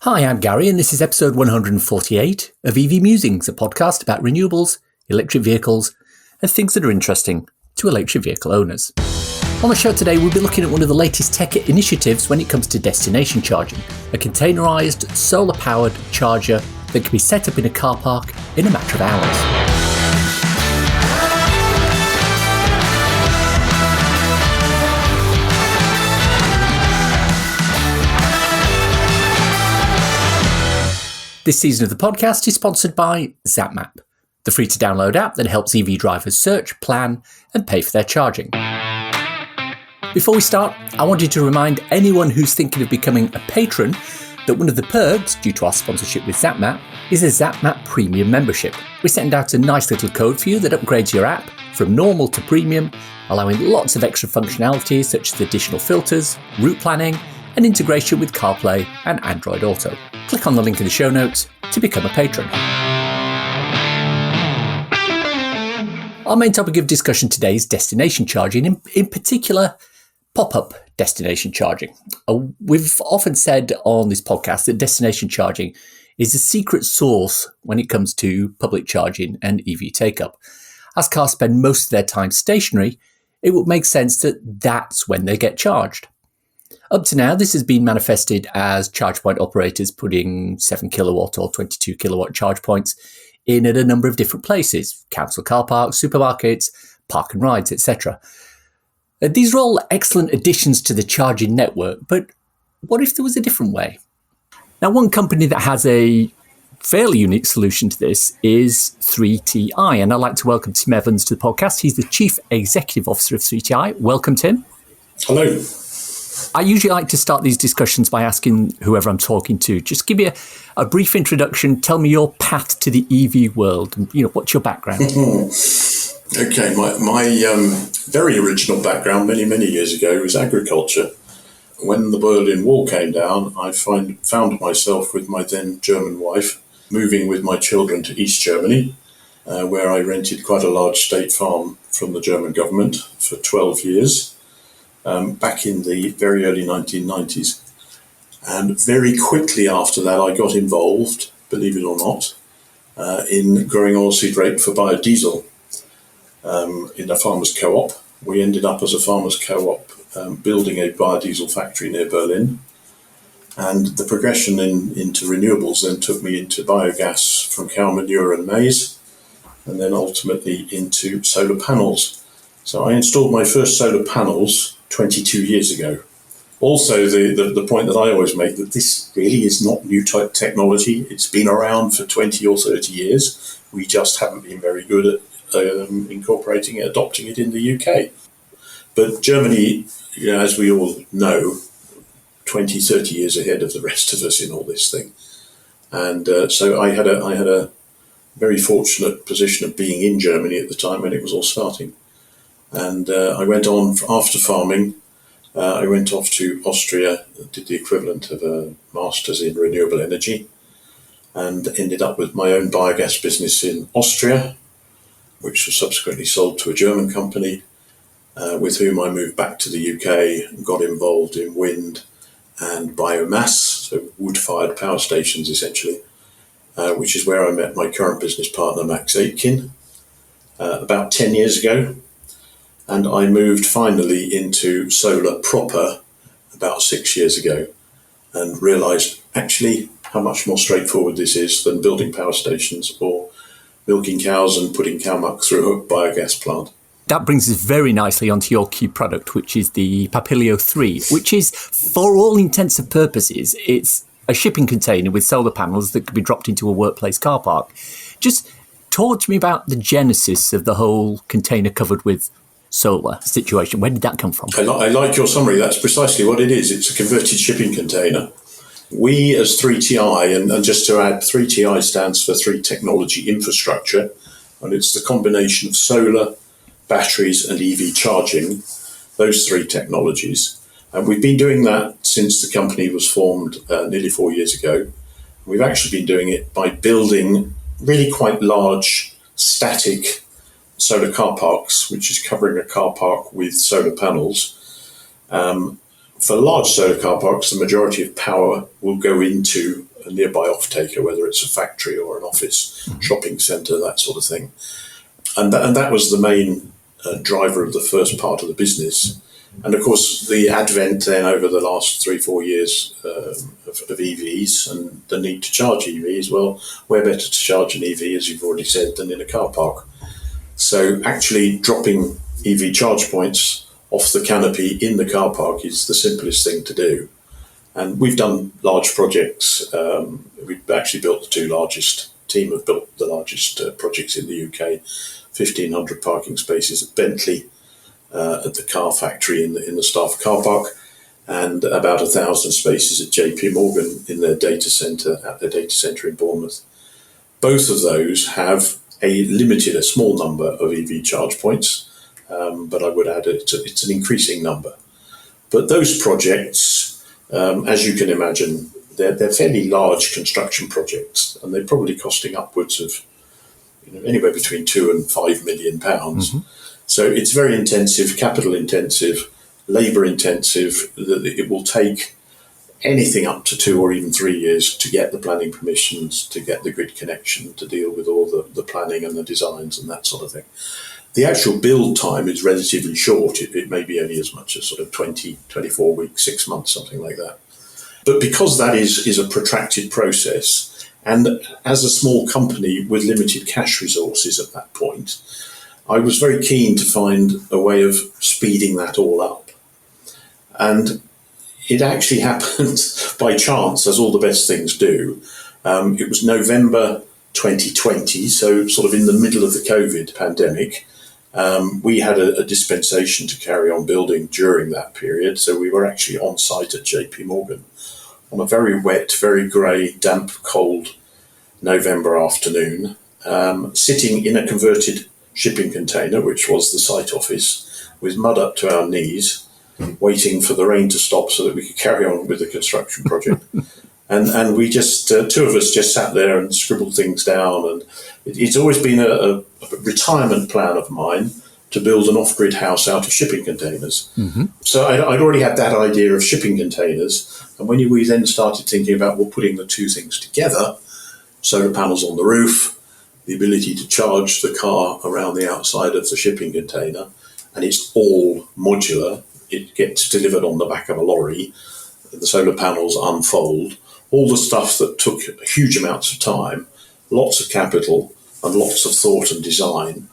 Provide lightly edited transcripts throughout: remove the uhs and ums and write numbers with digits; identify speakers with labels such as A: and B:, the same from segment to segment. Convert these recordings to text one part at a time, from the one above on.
A: Hi, I'm Gary, and this is episode 148 of EV Musings, a podcast about renewables, electric vehicles, and things that are interesting to electric vehicle owners. On the show today, we'll be looking at one of the latest tech initiatives when it comes to destination charging, a containerised, solar-powered charger that can be set up in a car park in a matter of hours. This season of the podcast is sponsored by ZapMap, the free-to-download app that helps EV drivers search, plan, and pay for their charging. Before we start, I wanted to remind anyone who's thinking of becoming a patron that one of the perks, due to our sponsorship with ZapMap, is a ZapMap Premium membership. We send out a nice little code for you that upgrades your app from normal to premium, allowing lots of extra functionalities such as additional filters, route planning, and integration with CarPlay and Android Auto. Click on the link in the show notes to become a patron. Our main topic of discussion today is destination charging, in particular, pop-up destination charging. We've often said on this podcast that destination charging is a secret sauce when it comes to public charging and EV take-up. As cars spend most of their time stationary, it would make sense that that's when they get charged. Up to now, this has been manifested as charge point operators putting 7 kilowatt or 22 kilowatt charge points in at a number of different places, council car parks, supermarkets, park and rides, etc. These are all excellent additions to the charging network, but what if there was a different way? Now, one company that has a fairly unique solution to this is 3TI, and I'd like to welcome Tim Evans to the podcast. He's the Chief Executive Officer of 3TI. Welcome, Tim.
B: Hello.
A: I usually like to start these discussions by asking whoever I'm talking to, just give me a brief introduction, tell me your path to the EV world, and what's your background?
B: Okay, my very original background many years ago was agriculture. When the Berlin Wall came down, I found myself with my then German wife moving with my children to East Germany, where I rented quite a large state farm from the German government for 12 years. Back in the very early 1990s. And very quickly after that, I got involved, believe it or not, in growing oilseed rape for biodiesel in a farmer's co-op. We ended up as a farmer's co-op building a biodiesel factory near Berlin. And the progression into renewables then took me into biogas from cow manure and maize, and then ultimately into solar panels. So I installed my first solar panels 22 years ago. Also, the point that I always make that this really is not new type technology. It's been around for 20 or 30 years. We just haven't been very good at incorporating it, adopting it in the UK. But Germany, as we all know, 20, 30 years ahead of the rest of us in all this thing. And so I had a very fortunate position of being in Germany at the time when it was all starting. And I went on after farming. I went off to Austria, did the equivalent of a master's in renewable energy, and ended up with my own biogas business in Austria, which was subsequently sold to a German company, with whom I moved back to the UK and got involved in wind and biomass, so wood-fired power stations essentially, which is where I met my current business partner, Max Aitken, about 10 years ago. And I moved finally into solar proper about 6 years ago and realised actually how much more straightforward this is than building power stations or milking cows and putting cow muck through a biogas plant.
A: That brings us very nicely onto your key product, which is the Papilio 3, which is, for all intents and purposes, it's a shipping container with solar panels that could be dropped into a workplace car park. Just talk to me about the genesis of the whole container covered with solar situation. Where did that come from?
B: I like your summary. That's precisely what it is. It's a converted shipping container. We as 3TI, and just to add, 3TI stands for 3 Technology Infrastructure, and it's the combination of solar, batteries and EV charging, those 3 technologies. And we've been doing that since the company was formed nearly 4 years ago. We've actually been doing it by building really quite large static solar car parks, which is covering a car park with solar panels. For large solar car parks, the majority of power will go into a nearby off-taker, whether it's a factory or an office, shopping centre, that sort of thing. And that was the main driver of the first part of the business. And of course, the advent then over the last 3-4 years of EVs and the need to charge EVs, well, where better to charge an EV, as you've already said, than in a car park. So actually dropping EV charge points off the canopy in the car park is the simplest thing to do. And we've done large projects. We've actually built the two largest, team have built the largest projects in the UK, 1,500 parking spaces at Bentley, at the car factory in the staff car park, and about 1,000 spaces at JP Morgan in their data centre, in Bournemouth. Both of those have a small number of EV charge points, but I would add it's an increasing number. But those projects, as you can imagine, they're fairly large construction projects, and they're probably costing upwards of anywhere between £2 and £5 million. Mm-hmm. So it's very intensive, capital intensive, labour intensive. It will take anything up to 2 or even 3 years to get the planning permissions, to get the grid connection, to deal with all the planning and the designs and that sort of thing. The actual build time is relatively short. It may be only as much as sort of 20, 24 weeks, 6 months, something like that. But because that is a protracted process, and as a small company with limited cash resources at that point, I was very keen to find a way of speeding that all up. And it actually happened by chance, as all the best things do. It was November 2020, so sort of in the middle of the COVID pandemic. We had a dispensation to carry on building during that period, so we were actually on site at JP Morgan on a very wet, very grey, damp, cold November afternoon, sitting in a converted shipping container, which was the site office, with mud up to our knees, waiting for the rain to stop so that we could carry on with the construction project. And we just, two of us just sat there and scribbled things down. And it's always been a retirement plan of mine to build an off-grid house out of shipping containers. Mm-hmm. So I'd already had that idea of shipping containers. And when we then started thinking about, putting the two things together, solar panels on the roof, the ability to charge the car around the outside of the shipping container, and it's all modular. It gets delivered on the back of a lorry. The solar panels unfold. All the stuff that took huge amounts of time, lots of capital and lots of thought and design,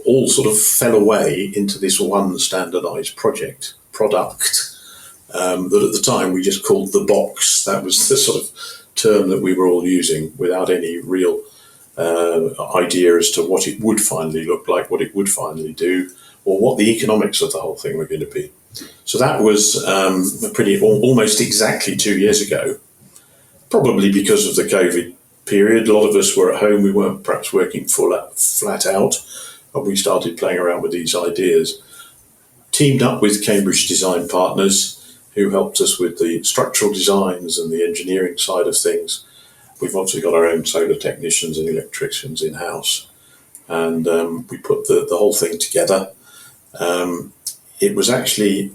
B: all sort of fell away into this one standardised product that at the time we just called the box. That was the sort of term that we were all using without any real idea as to what it would finally look like, what it would finally do, or what the economics of the whole thing were going to be. So that was almost exactly 2 years ago, probably because of the COVID period. A lot of us were at home. We weren't perhaps working flat out, and we started playing around with these ideas. Teamed up with Cambridge design partners who helped us with the structural designs and the engineering side of things. We've obviously got our own solar technicians and electricians in-house, and we put the whole thing together. It was actually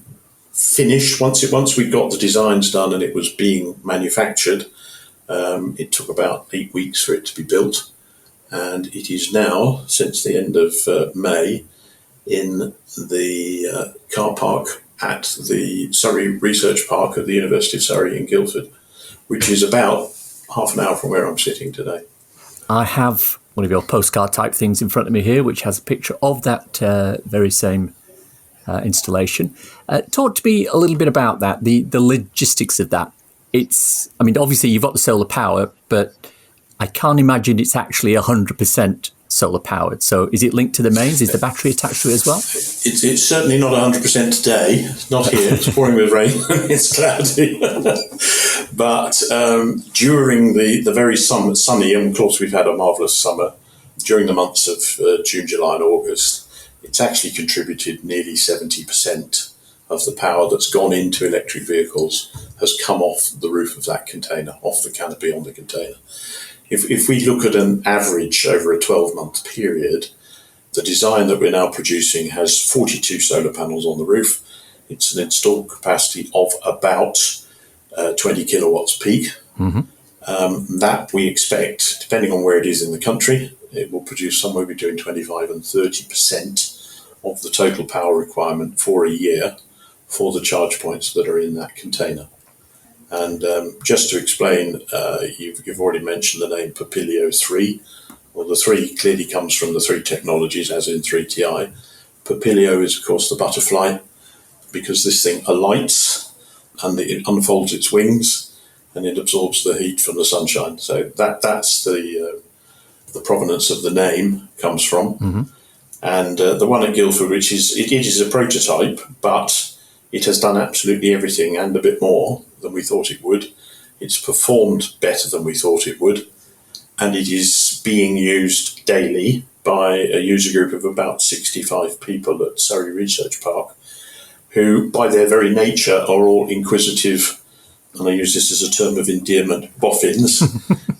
B: finished once we got the designs done and it was being manufactured. It took about 8 weeks for it to be built, and it is now, since the end of May, in the car park at the Surrey Research Park at the University of Surrey in Guildford, which is about half an hour from where I'm sitting today.
A: I have one of your postcard type things in front of me here, which has a picture of that very same installation. Talk to me a little bit about that, the logistics of that. Obviously you've got the solar power, but I can't imagine it's actually 100% solar powered. So is it linked to the mains? Is the battery attached to it as well?
B: It's certainly not 100% today. It's not here. It's pouring with rain. It's cloudy. But during the very sunny, and of course we've had a marvellous summer, during the months of June, July and August, it's actually contributed nearly 70% of the power that's gone into electric vehicles has come off the roof of that container, off the canopy on the container. If we look at an average over a 12-month period, the design that we're now producing has 42 solar panels on the roof. It's an installed capacity of about 20 kilowatts peak. Mm-hmm. That we expect, depending on where it is in the country, it will produce somewhere between 25 and 30% of the total power requirement for a year for the charge points that are in that container. And just to explain, you've already mentioned the name Papilio 3. Well, the 3 clearly comes from the 3 technologies, as in 3TI. Papilio is, of course, the butterfly, because this thing alights and it unfolds its wings and it absorbs the heat from the sunshine. So that's the provenance of the name comes from.
A: Mm-hmm.
B: And the one at Guildford, which it is a prototype, but it has done absolutely everything and a bit more than we thought it would. It's performed better than we thought it would. And it is being used daily by a user group of about 65 people at Surrey Research Park, who, by their very nature, are all inquisitive, and I use this as a term of endearment, boffins,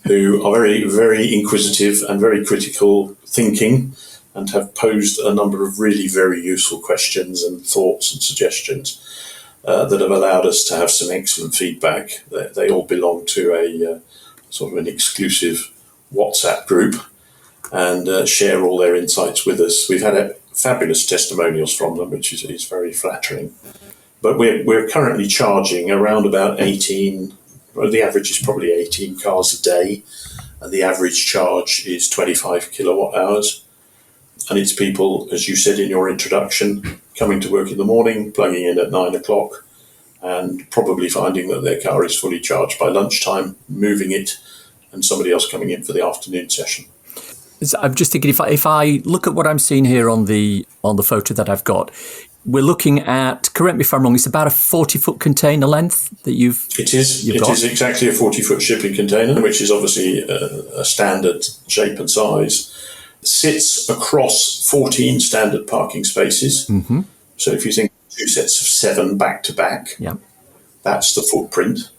B: who are very, very inquisitive and very critical thinking, and have posed a number of really very useful questions and thoughts and suggestions that have allowed us to have some excellent feedback. They all belong to a sort of an exclusive WhatsApp group and share all their insights with us. We've had fabulous testimonials from them, which is very flattering. But we're currently charging around about 18, well, the average is probably 18 cars a day, and the average charge is 25 kilowatt hours. And it's people, as you said in your introduction, coming to work in the morning, plugging in at 9 o'clock, and probably finding that their car is fully charged by lunchtime, moving it, and somebody else coming in for the afternoon session.
A: I'm just thinking, if I look at what I'm seeing here on the photo that I've got, we're looking at, correct me if I'm wrong, it's about a 40-foot container length that you've got?
B: It is exactly a 40-foot shipping container, which is obviously a standard shape and size. Sits across 14 standard parking spaces.
A: Mm-hmm.
B: So if you think 2 sets of 7 back to back, that's the footprint.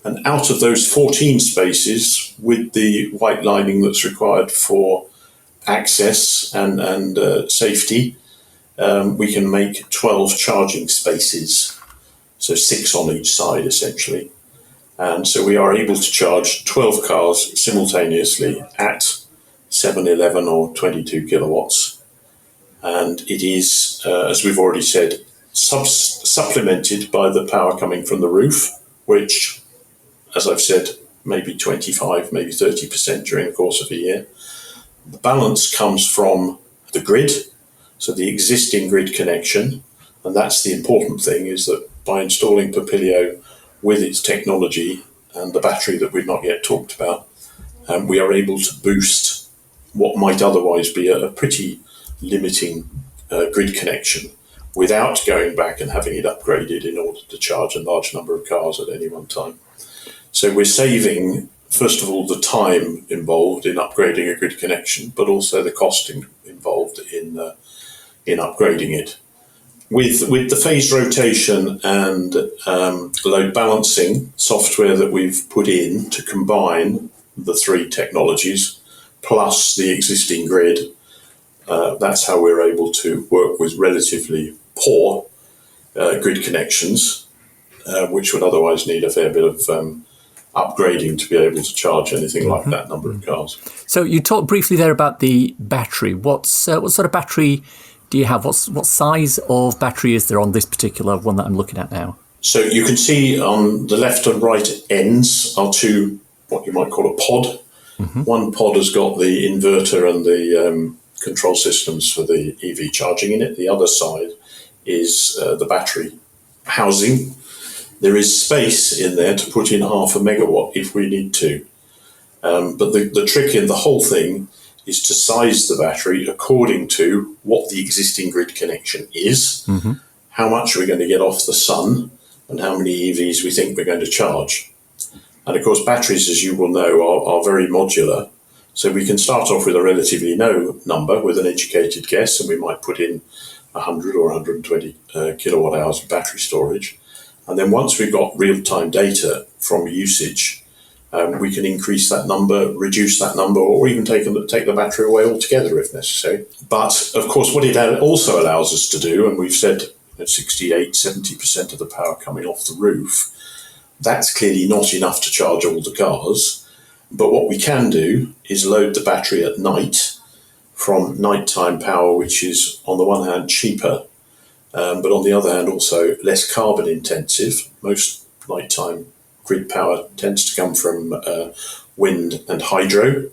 B: And out of those 14 spaces, with the white lining that's required for access and safety, we can make 12 charging spaces, so 6 on each side essentially. And so we are able to charge 12 cars simultaneously at 7, 11 or 22 kilowatts. And it is, as we've already said, supplemented by the power coming from the roof, which, as I've said, maybe 25, maybe 30% during the course of a year. The balance comes from the grid, so the existing grid connection, and that's the important thing, is that by installing Papilio with its technology and the battery that we've not yet talked about, we are able to boost what might otherwise be a pretty limiting grid connection without going back and having it upgraded in order to charge a large number of cars at any one time. So we're saving, first of all, the time involved in upgrading a grid connection, but also the cost involved in upgrading it. With the phase rotation and load balancing software that we've put in to combine the 3 technologies, plus the existing grid, that's how we're able to work with relatively poor grid connections, which would otherwise need a fair bit of upgrading to be able to charge anything like that number of cars.
A: So you talked briefly there about the battery. What sort of battery do you have? What size of battery is there on this particular one that I'm looking at now?
B: So you can see on the left and right ends are 2, what you might call a pod. Mm-hmm. One pod has got the inverter and the control systems for the EV charging in it. The other side is the battery housing. There is space in there to put in 0.5 megawatt if we need to. But the trick in the whole thing is to size the battery according to what the existing grid connection is, mm-hmm. how much we're going to get off the sun, and how many EVs we think we're going to charge. And of course, batteries, as you will know, are very modular. So we can start off with a relatively low number with an educated guess, and we might put in 100 or 120 kilowatt hours of battery storage. And then once we've got real-time data from usage, we can increase that number, reduce that number, or even take the battery away altogether if necessary. But of course, what it also allows us to do, and we've said 68, 70% of the power coming off the roof, that's clearly not enough to charge all the cars. But what we can do is load the battery at night from nighttime power, which is on the one hand cheaper, but on the other hand also less carbon intensive. Most nighttime grid power tends to come from wind and hydro.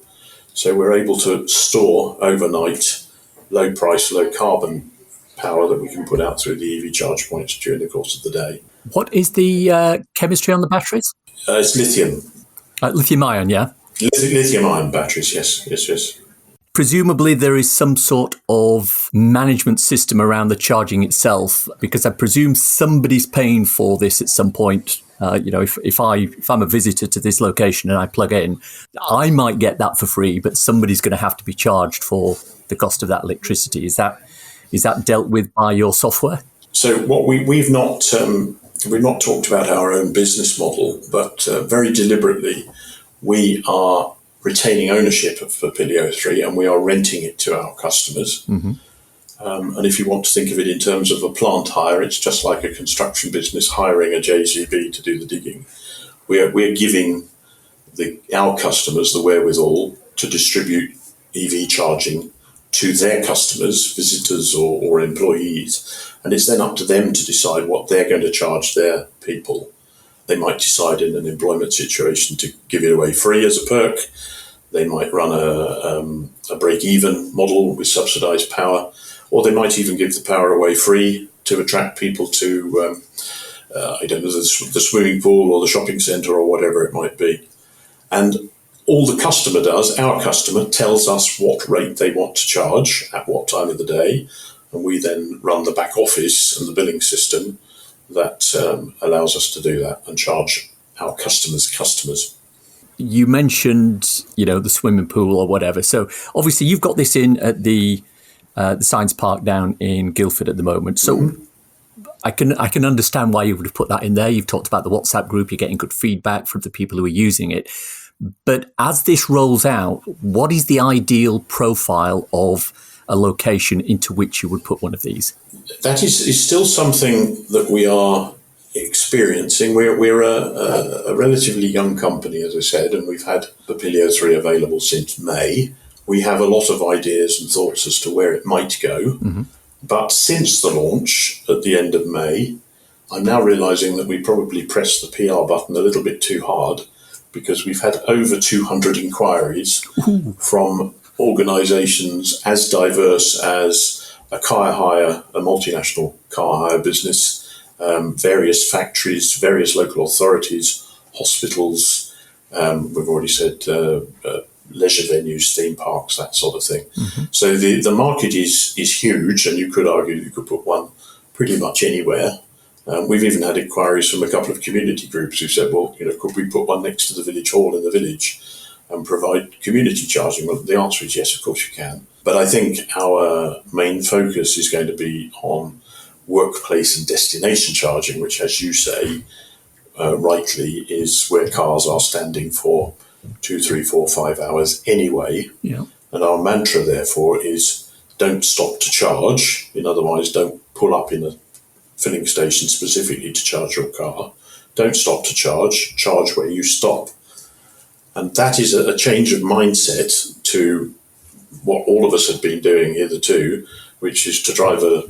B: So we're able to store overnight low price, low carbon power that we can put out through the EV charge points during the course of the day.
A: What is the chemistry on the batteries?
B: It's lithium.
A: Lithium ion, yeah?
B: Lithium ion batteries, yes.
A: Presumably there is some sort of management system around the charging itself, because I presume somebody's paying for this at some point. If I'm a visitor to this location and I plug in, I might get that for free, but somebody's going to have to be charged for the cost of that electricity. Is that dealt with by your software?
B: So what we've not talked about our own business model, but very deliberately we are retaining ownership of Papilio 3 and we are renting it to our customers.
A: Mm-hmm.
B: And if you want to think of it in terms of a plant hire, it's just like a construction business hiring a JCB to do the digging. We're giving our customers the wherewithal to distribute EV charging to their customers, visitors or employees. And it's then up to them to decide what they're going to charge their people. They might decide in an employment situation to give it away free as a perk. They might run a break-even model with subsidised power, or they might even give the power away free to attract people to, the swimming pool or the shopping centre or whatever it might be. And all the customer does, our customer tells us what rate they want to charge at what time of the day, and we then run the back office and the billing system that allows us to do that and charge our customers.
A: You mentioned, the swimming pool or whatever. So obviously you've got this in at the Science Park down in Guildford at the moment. So mm-hmm. I can understand why you would have put that in there. You've talked about the WhatsApp group. You're getting good feedback from the people who are using it. But as this rolls out, what is the ideal profile of a location into which you would put one of these?
B: That is still something that we are experiencing. We're a relatively young company, as I said, and we've had Papilio 3 available since May. We have a lot of ideas and thoughts as to where it might go. Mm-hmm. But since the launch at the end of May, I'm now realising that we probably pressed the PR button a little bit too hard, because we've had over 200 inquiries Ooh. From organisations as diverse as a car hire, a multinational car hire business, various factories, various local authorities, hospitals, we've already said leisure venues, theme parks, that sort of thing. Mm-hmm. So the market is huge, and you could argue you could put one pretty much anywhere. We've even had inquiries from a couple of community groups who said, well, could we put one next to the village hall in the village and provide community charging? Well, the answer is yes, of course you can. But I think our main focus is going to be on workplace and destination charging, which, as you say, rightly, is where cars are standing for 2, 3, 4, 5 hours anyway.
A: Yeah.
B: And our mantra, therefore, is don't stop to charge. In other words, don't pull up in a filling station specifically to charge your car. Don't stop to charge where you stop. And that is a change of mindset to what all of us have been doing hitherto, which is to drive a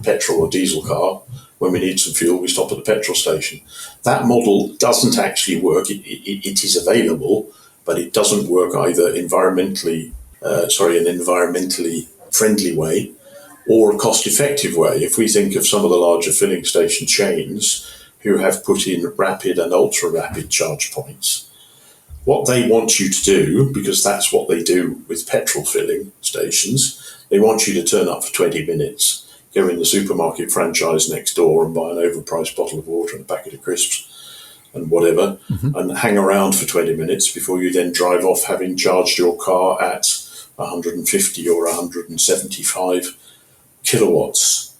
B: petrol or diesel car. When we need some fuel, we stop at the petrol station. That model doesn't actually work. It is available, but it doesn't work either an environmentally friendly way or a cost-effective way. If we think of some of the larger filling station chains who have put in rapid and ultra-rapid charge points, what they want you to do, because that's what they do with petrol filling stations, they want you to turn up for 20 minutes, go in the supermarket franchise next door and buy an overpriced bottle of water and a packet of crisps and whatever, mm-hmm. and hang around for 20 minutes before you then drive off having charged your car at 150 or 175 kilowatts.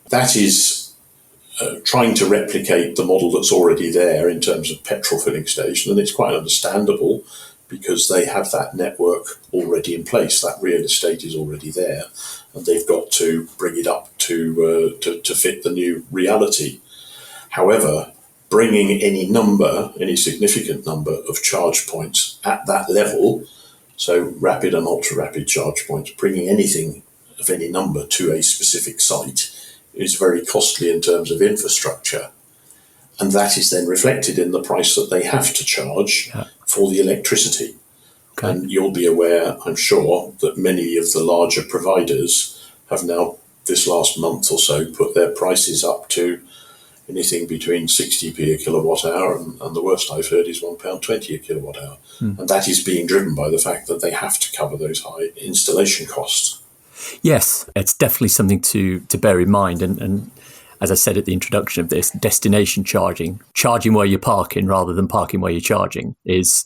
B: That is trying to replicate the model that's already there in terms of petrol filling station, and it's quite understandable because they have that network already in place. That real estate is already there, and they've got to bring it up to fit the new reality. However, bringing any significant number of charge points at that level, so rapid and ultra-rapid charge points, bringing anything of any number to a specific site is very costly in terms of infrastructure. And that is then reflected in the price that they have to charge for the electricity. Okay. And you'll be aware, I'm sure, that many of the larger providers have now, this last month or so, put their prices up to anything between 60p a kilowatt hour, and the worst I've heard is £1.20 a kilowatt hour. And that is being driven by the fact that they have to cover those high installation costs.
A: Yes, it's definitely something to bear in mind. And as I said at the introduction of this, destination charging where you're parking rather than parking where you're charging it's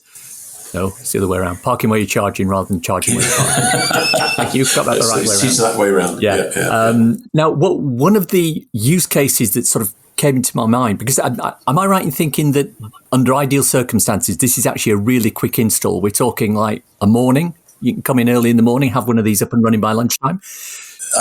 A: the other way around. Parking where you're charging rather than charging where you're parking. Thank you. You've got that the right way around.
B: It's that way around.
A: Yeah. Now, one of the use cases that sort of came into my mind, because am I right in thinking that under ideal circumstances, this is actually a really quick install? We're talking like a morning. You can come in early in the morning, have one of these up and running by lunchtime.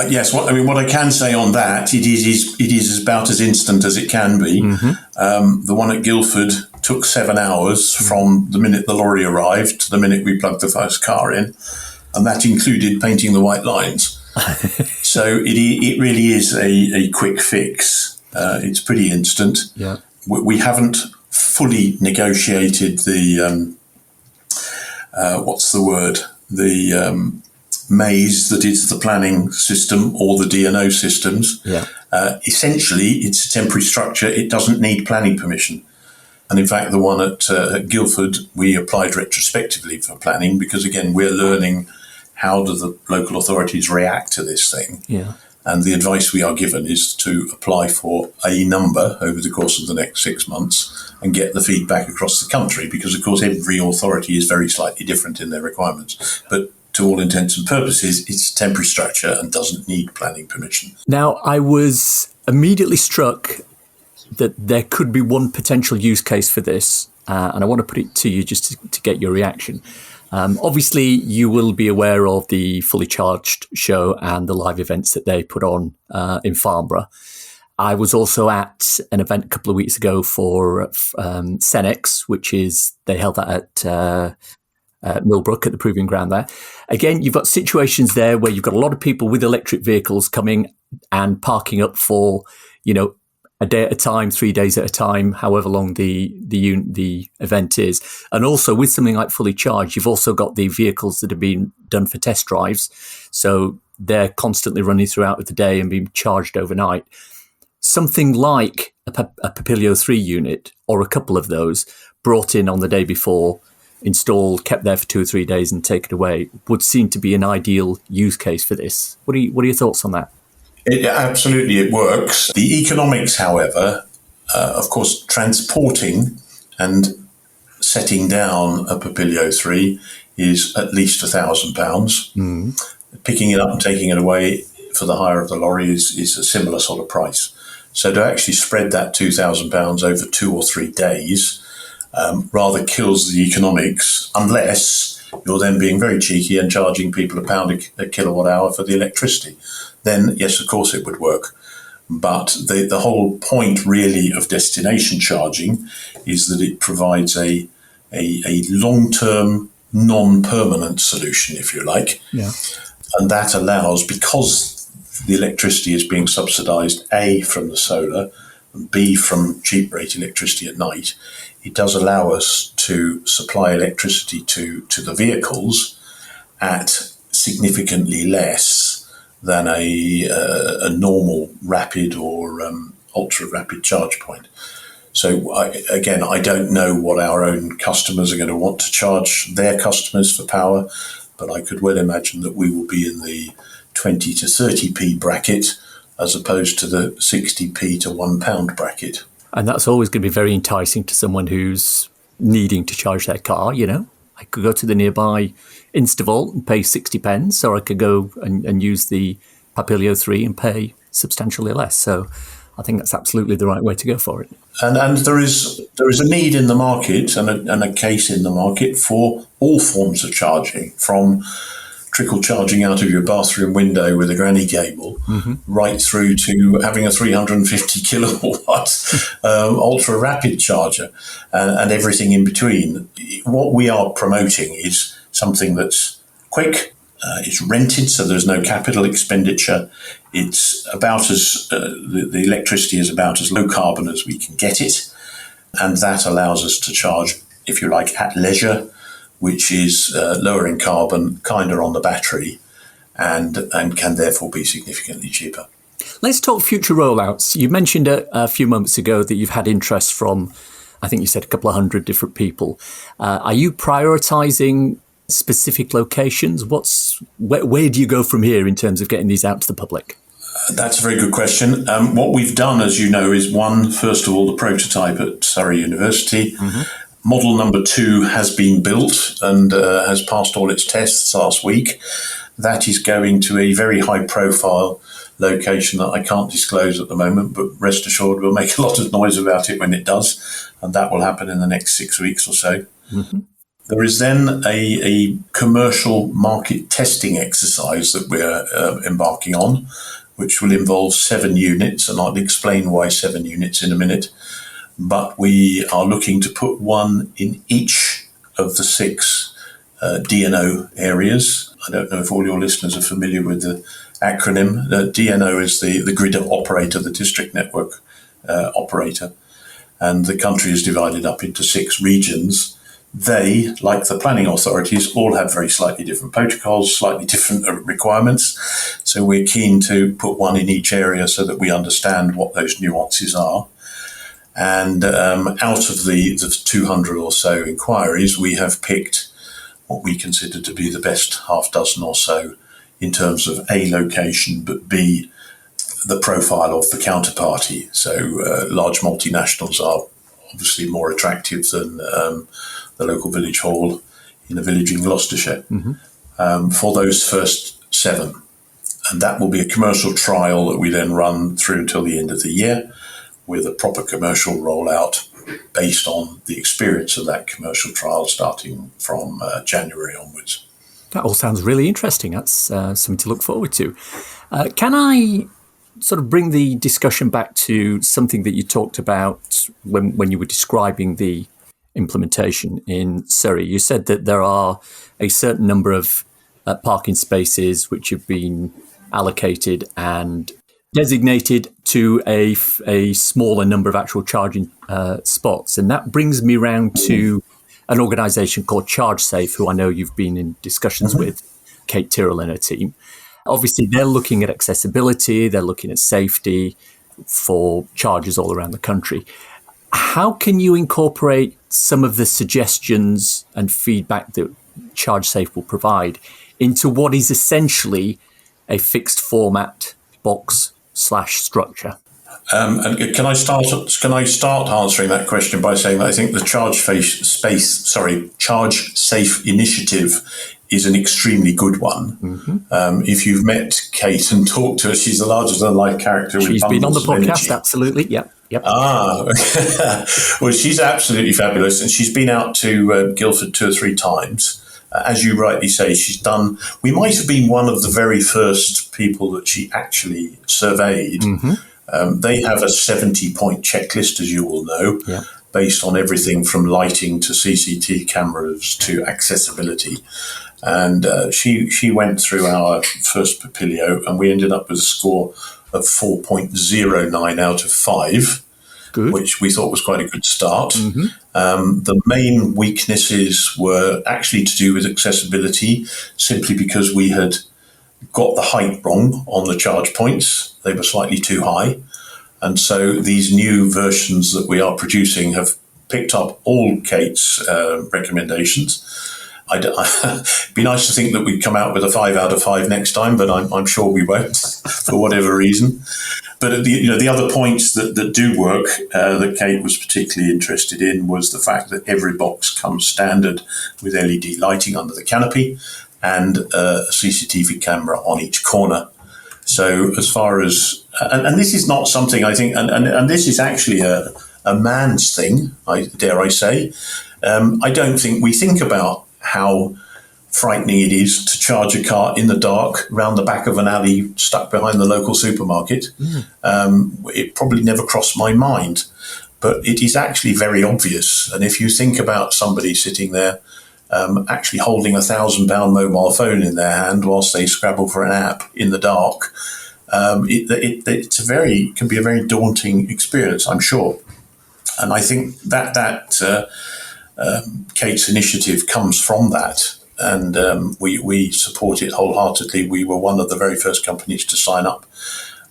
B: Yes, what I can say on that, it is about as instant as it can be. Mm-hmm. The one at Guildford took 7 hours from the minute the lorry arrived to the minute we plugged the first car in, and that included painting the white lines. So it really is a quick fix. It's pretty instant.
A: Yeah.
B: We haven't fully negotiated the the maze that is the planning system or the DNO systems.
A: Yeah.
B: Essentially, it's a temporary structure. It doesn't need planning permission. And in fact, the one at Guildford, we applied retrospectively for planning because, again, we're learning how do the local authorities react to this thing.
A: Yeah.
B: And the advice we are given is to apply for a number over the course of the next 6 months and get the feedback across the country because, of course, every authority is very slightly different in their requirements. But to all intents and purposes, it's a temporary structure and doesn't need planning permission.
A: Now, I was immediately struck that there could be one potential use case for this, and I want to put it to you just to get your reaction. Obviously, you will be aware of the Fully Charged show and the live events that they put on in Farnborough. I was also at an event a couple of weeks ago for Cenex, which is, they held that at Millbrook at the Proving Ground there. Again, you've got situations there where you've got a lot of people with electric vehicles coming and parking up for, a day at a time, 3 days at a time, however long the event is. And also with something like Fully Charged, you've also got the vehicles that have been done for test drives. So they're constantly running throughout the day and being charged overnight. Something like a Papilio 3 unit or a couple of those brought in on the day before, installed, kept there for 2 or 3 days and taken away would seem to be an ideal use case for this. What are your thoughts on that?
B: Absolutely, it works. The economics, however, of course, transporting and setting down a Papilio 3 is at least £1,000.
A: Mm.
B: Picking it up and taking it away for the hire of the lorry is a similar sort of price. So to actually spread that £2,000 over 2 or 3 days rather kills the economics, unless you're then being very cheeky and charging people £1 a kilowatt hour for the electricity. Then, yes, of course it would work. But the whole point really of destination charging is that it provides a long-term, non-permanent solution, if you like.
A: Yeah.
B: And that allows, because the electricity is being subsidised, A, from the solar, and B, from cheap rate electricity at night, it does allow us to supply electricity to the vehicles at significantly less than a normal rapid or ultra-rapid charge point. So, I don't know what our own customers are going to want to charge their customers for power, but I could well imagine that we will be in the 20 to 30p bracket as opposed to the 60p to £1 bracket.
A: And that's always going to be very enticing to someone who's needing to charge their car, I could go to the nearby Instavolt and pay 60 pence, or I could go and use the Papilio 3 and pay substantially less. So I think that's absolutely the right way to go for it.
B: And there is a need in the market and a case in the market for all forms of charging, from trickle charging out of your bathroom window with a granny cable, right through to having a 350 kilowatt ultra rapid charger and everything in between. What we are promoting is something that's quick. It's rented, so there's no capital expenditure. It's about as the electricity is about as low carbon as we can get it, and that allows us to charge, if you like, at leisure, which is lower in carbon, kinder on the battery, and can therefore be significantly cheaper.
A: Let's talk future rollouts. You mentioned a few moments ago that you've had interest from, I think you said, a couple of hundred different people. Are you prioritising specific locations? Where do you go from here in terms of getting these out to the public?
B: That's a very good question. What we've done, as you know, is first of all, the prototype at Surrey University. Model number 2 has been built and has passed all its tests last week. That is going to a very high profile location that I can't disclose at the moment, but rest assured we'll make a lot of noise about it when it does, and that will happen in the next 6 weeks or so. There is then a commercial market testing exercise that we're embarking on, which will involve 7 units, and I'll explain why 7 units in a minute. But we are looking to put one in each of the 6 DNO areas. I don't know if all your listeners are familiar with the acronym. DNO is the grid operator, the district network operator, and the country is divided up into 6 regions. They, like the planning authorities, all have very slightly different protocols, slightly different requirements. So we're keen to put one in each area so that we understand what those nuances are. And out of the 200 or so inquiries, we have picked what we consider to be the best half dozen or so in terms of A, location, but B, the profile of the counterparty. So large multinationals are obviously more attractive than the local village hall in a village in Gloucestershire for those first 7. And that will be a commercial trial that we then run through until the end of the year with a proper commercial rollout based on the experience of that commercial trial starting from January onwards.
A: That all sounds really interesting. That's something to look forward to. Can I sort of bring the discussion back to something that you talked about when you were describing the implementation in Surrey? You said that there are a certain number of parking spaces which have been allocated and designated to a smaller number of actual charging spots. And that brings me round to an organisation called ChargeSafe, who I know you've been in discussions with, Kate Tyrrell and her team. Obviously, they're looking at accessibility, they're looking at safety for chargers all around the country. How can you incorporate some of the suggestions and feedback that ChargeSafe will provide into what is essentially a fixed format box/structure?
B: And can I start answering that question by saying that I think the ChargeSafe initiative is an extremely good one. If you've met Kate and talked to her, she's a larger-than-life character.
A: She's been on the podcast,
B: energy.
A: Absolutely, yep.
B: Well, she's absolutely fabulous, and she's been out to Guildford 2 or 3 times. As you rightly say, she's done. We might have been one of the very first people that she actually surveyed. They have a 70-point checklist, as you all know, based on everything from lighting to CCTV cameras to accessibility. And she went through our first Papilio, and we ended up with a score of 4.09 out of 5, which we thought was quite a good start. The main weaknesses were actually to do with accessibility, simply because we had got the height wrong on the charge points. They were slightly too high. And so these new versions that we are producing have picked up all Kate's recommendations. It'd be nice to think that we'd come out with a 5 out of 5 next time, but I'm sure we won't for whatever reason. But the other points that do work that Kate was particularly interested in was the fact that every box comes standard with LED lighting under the canopy and a CCTV camera on each corner. So as far as, and this is not something I think, and this is actually a man's thing, dare I say. I don't think we think about how frightening it is to charge a car in the dark round the back of an alley stuck behind the local supermarket. It probably never crossed my mind, but it is actually very obvious. And if you think about somebody sitting there actually holding £1,000 mobile phone in their hand whilst they scrabble for an app in the dark, it can be a very daunting experience, I'm sure. And I think that Kate's initiative comes from that. And we support it wholeheartedly. We were one of the very first companies to sign up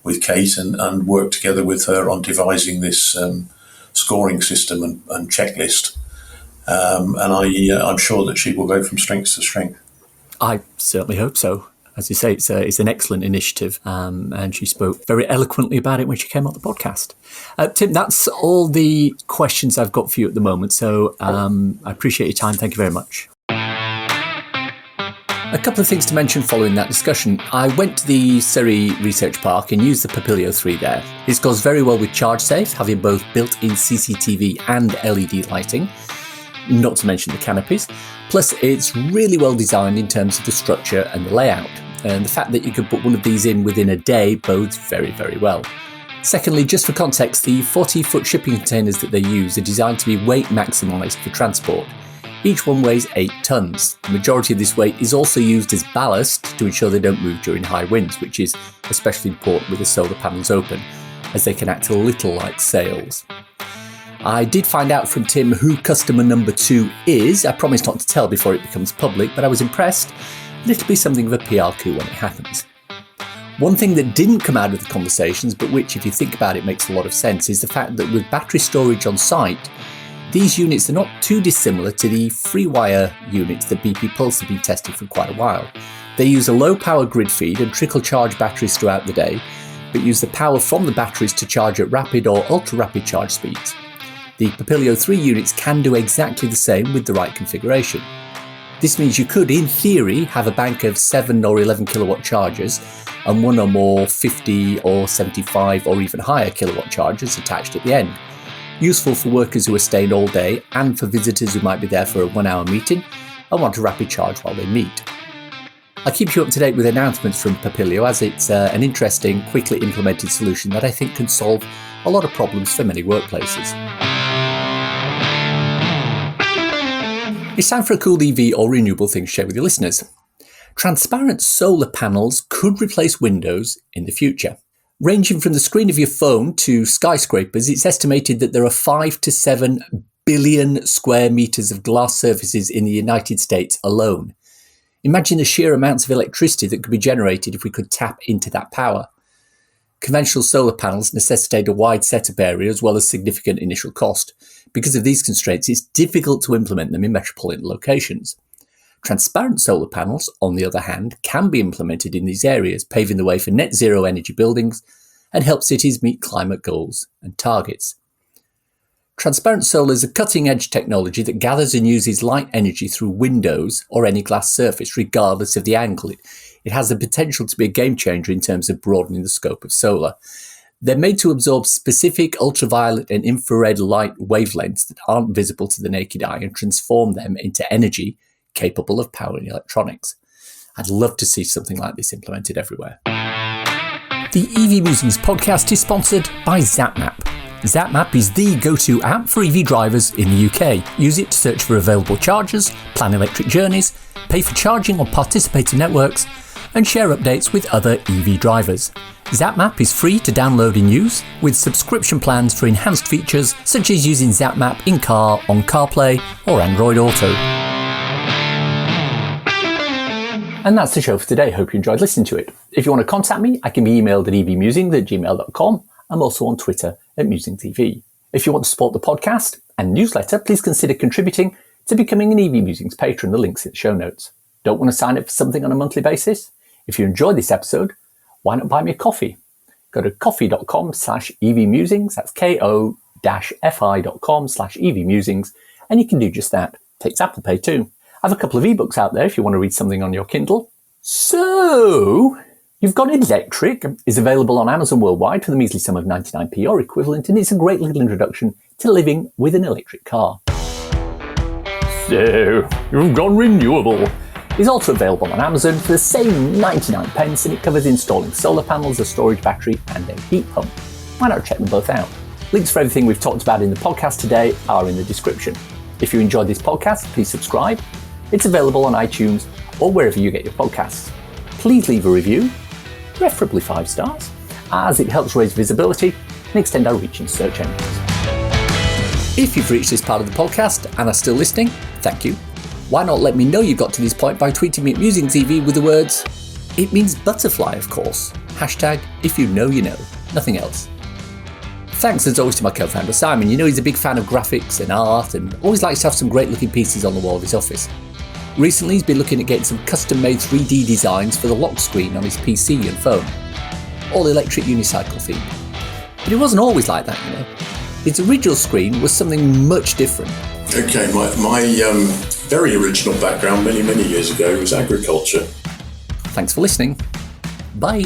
B: with Kate and work together with her on devising this scoring system and checklist. And I'm sure that she will go from strength to strength.
A: I certainly hope so. As you say, it's an excellent initiative, and she spoke very eloquently about it when she came on the podcast. Tim, that's all the questions I've got for you at the moment, so I appreciate your time. Thank you very much. A couple of things to mention following that discussion. I went to the Surrey Research Park and used the Papilio 3 there. This goes very well with ChargeSafe, having both built-in CCTV and LED lighting, not to mention the canopies. Plus, it's really well designed in terms of the structure and the layout. And the fact that you could put one of these in within a day bodes very, very well. Secondly, just for context, the 40-foot shipping containers that they use are designed to be weight maximised for transport. Each one weighs 8 tonnes. The majority of this weight is also used as ballast to ensure they don't move during high winds, which is especially important with the solar panels open, as they can act a little like sails. I did find out from Tim who customer number 2 is. I promise not to tell before it becomes public, but I was impressed, and it'll be something of a PR coup when it happens. One thing that didn't come out of the conversations, but which, if you think about it, makes a lot of sense, is the fact that with battery storage on site, these units are not too dissimilar to the free-wire units that BP Pulse have been testing for quite a while. They use a low-power grid feed and trickle-charge batteries throughout the day, but use the power from the batteries to charge at rapid or ultra-rapid charge speeds. The Papilio 3 units can do exactly the same with the right configuration. This means you could, in theory, have a bank of 7 or 11 kilowatt chargers and one or more 50 or 75 or even higher kilowatt chargers attached at the end. Useful for workers who are staying all day and for visitors who might be there for a 1-hour meeting and want a rapid charge while they meet. I'll keep you up to date with announcements from Papilio, as it's an interesting, quickly implemented solution that I think can solve a lot of problems for many workplaces. It's time for a cool EV or renewable thing to share with your listeners. Transparent solar panels could replace windows in the future. Ranging from the screen of your phone to skyscrapers, it's estimated that there are 5 to 7 billion square metres of glass surfaces in the United States alone. Imagine the sheer amounts of electricity that could be generated if we could tap into that power. Conventional solar panels necessitate a wide setup area as well as significant initial cost. Because of these constraints, it's difficult to implement them in metropolitan locations. Transparent solar panels, on the other hand, can be implemented in these areas, paving the way for net zero energy buildings and help cities meet climate goals and targets. Transparent solar is a cutting-edge technology that gathers and uses light energy through windows or any glass surface, regardless of the angle. It has the potential to be a game changer in terms of broadening the scope of solar. They're made to absorb specific ultraviolet and infrared light wavelengths that aren't visible to the naked eye and transform them into energy capable of powering electronics. I'd love to see something like this implemented everywhere. The EV Musings podcast is sponsored by ZapMap. ZapMap is the go-to app for EV drivers in the UK. Use it to search for available chargers, plan electric journeys, pay for charging on participating networks, and share updates with other EV drivers. ZapMap is free to download and use, with subscription plans for enhanced features such as using ZapMap in-car, on CarPlay or Android Auto. And that's the show for today. Hope you enjoyed listening to it. If you want to contact me, I can be emailed at evmusings@gmail.com. I'm also on Twitter at MusingTV. If you want to support the podcast and newsletter, please consider contributing to becoming an EV Musings patron. The link's in the show notes. Don't want to sign up for something on a monthly basis? If you enjoyed this episode, why not buy me a coffee? Go to coffee.com/EVmusings. That's ko-fi.com/EVmusings. And you can do just that. Takes Apple Pay too. I have a couple of ebooks out there if you want to read something on your Kindle. So, You've Got Electric is available on Amazon worldwide for the measly sum of 99p or equivalent, and it's a great little introduction to living with an electric car. So, you've gone renewable. is also available on Amazon for the same 99p, and it covers installing solar panels, a storage battery and a heat pump. Why not check them both out? Links for everything we've talked about in the podcast today are in the description. If you enjoyed this podcast, please subscribe. It's available on iTunes or wherever you get your podcasts. Please leave a review, preferably 5 stars, as it helps raise visibility and extend our reach in search engines. If you've reached this part of the podcast and are still listening, thank you. Why not let me know you got to this point by tweeting me at Musings EV with the words, "It means butterfly, of course." Hashtag, if you know, you know. Nothing else. Thanks as always to my co-founder Simon. You know he's a big fan of graphics and art and always likes to have some great looking pieces on the wall of his office. Recently he's been looking at getting some custom-made 3D designs for the lock screen on his PC and phone. All electric unicycle themed. But it wasn't always like that, you know. His original screen was something much different.
B: Okay, my very original background many years ago was agriculture.
A: Thanks for listening. Bye.